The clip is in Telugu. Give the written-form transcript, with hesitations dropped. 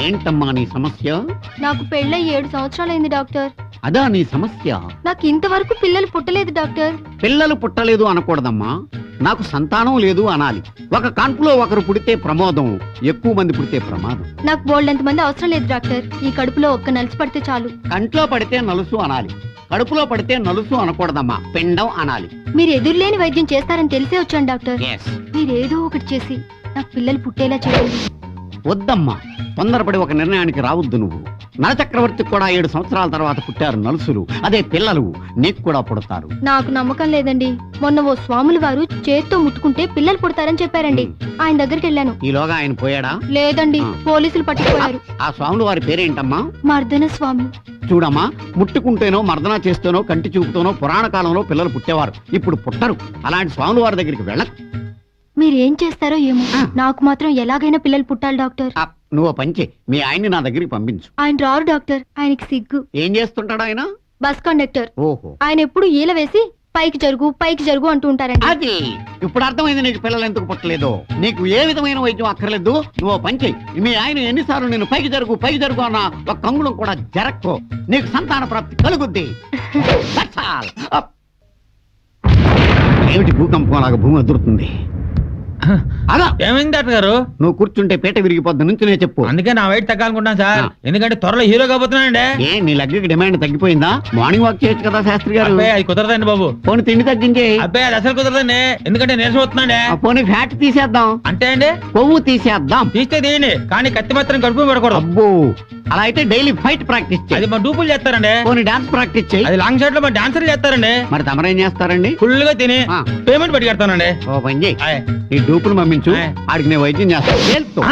ఏంటమ్మా నీ సమస్య? నాకు పెళ్ళై 7 సంవత్సరాలైంది డాక్టర్. అదా నీ సమస్య? నాకు ఇంతవరకు పిల్లలు పుట్టలేదు డాక్టర్. పిల్లలు పుట్టలేదు అనకూడదమ్మా, నాకు సంతానం లేదు అనాలి. ఒక కాన్పులో ఒకరు పుడితే ప్రమోదం, ఎక్కువ మంది పుడితే ప్రమాదం. నాకు బోల్డంత మంది అవసరం లేదు డాక్టర్. ఈ కడుపులో ఒక్క నలిసి పడితే చాలు. కంట్లో పడితే నలుసు అనాలి, కడుపులో పడితే నలుసు అనకూడదమ్మా, పిండం అనాలి. మీరు ఎదురులేని వైద్యం చేస్తారని తెలిసే వచ్చాను డాక్టర్. Yes. మీరేదో ఒకటి చేసి నాకు పిల్లలు పుట్టేలా చేయండి. వద్దమ్మా, తొందరపడి ఒక నిర్ణయానికి రావద్దు. నువ్వు నరచక్రవర్తికి కూడా 7 సంవత్సరాల తర్వాత పుట్టారు నలుసులు, అదే పిల్లలు నీకు కూడా పుడతారు. నాకు నమ్మకం లేదండి. మొన్న ఓ స్వాములు వారు చేత్తో ముట్టుకుంటే పిల్లలు పుడతారని చెప్పారండి. ఆయన దగ్గరికి వెళ్ళాను. ఈలోగా ఆయన పోయాడా? లేదండి, పోలీసులు పట్టుకుపోయారు. ఆ స్వాముల వారి పేరేంటమ్మా? మర్దన స్వామి. చూడమ్మా, ముట్టుకుంటేనో మర్దన చేస్తేనో కంటి చూపుతోనో పురాణ కాలంలో పిల్లలు పుట్టేవారు, ఇప్పుడు పుట్టరు. అలాంటి స్వాముల వారి దగ్గరికి వెళ్ళకు. మీరేం చేస్తారో ఏమో, నాకు మాత్రం ఎలాగైనా పిల్లలు పుట్టాలి డాక్టర్. నువ్వు పంచే మీ ఆయన్ని నా దగ్గరికి పంపించు. ఆయన రారు డాక్టర్, ఆయనకి సిగ్గు. ఏం చేస్తుంటాడు ఆయన? Bus conductor. ఓహో. ఆయన ఎప్పుడు ఈల వేసి పైకి జరుగు అంటూ ఉంటారండి. అది ఇప్పుడు అర్థమైంది నీకు పిల్లలు ఎందుకు పుట్టలేదు. నీకు ఏ విధమైన వైద్యం అక్కర్లేదు. నువ్వు పంచే మీ ఆయన ఎన్నిసార్లు నేను పైకి జరుగు అన్న ఒక కంగుళం కూడా జరక్కో, నీకు సంతాన ప్రాప్తి కలుగుద్ది. ఏమిటి భూకంపం లాగా భూమి అదురుతుంది? అలా ఏమైంది డాక్టర్ గారు? నువ్వు కూర్చుంటే పీట విరిగిపోద్ది నుంచి నేను చెప్పు. అందుకే నా వెయిట్ తగ్గాలనుకుంటాను సార్, ఎందుకంటే త్వరలో హీరో కాబోతున్నానండి. ఏ నీ లగ్గకి డిమాండ్ తగ్గిపోయిందా? మార్నింగ్ వాక్ చేయొచ్చు కదా శాస్త్రి గారు. అబ్బాయి అది కుదరదండి బాబు. పోనీ తిండి తగ్గించే. అబ్బాయి అది అసలు కుదరదండి, ఎందుకంటే నీరసం వస్తున్నాండి. పోనీ ఫ్యాట్ తీసేద్దాం. అంటే అండి కొవ్వు తీసేద్దాం. తీస్తే తీయండి, కానీ కత్తి మాత్రం కడుపు పడకూడదు. అబ్బో, అలా అయితే డైలీ ఫైట్ ప్రాక్టీస్ చేయి. అది మా డూపులు చేస్తారండి. పోనీ డాన్స్ ప్రాక్టీస్ చేయి. అది లాంగ్ షాట్ లో మా డాన్సర్లు చేస్తారండి. మరి తమరేం చేస్తారండి? ఫుల్ గా తిని పేమెంట్ పట్టుకెడతానండి. ఓ పని చేయి, ఈ డూపులు పంపించు, ఆడికి నేను వైద్యం చేస్తాను.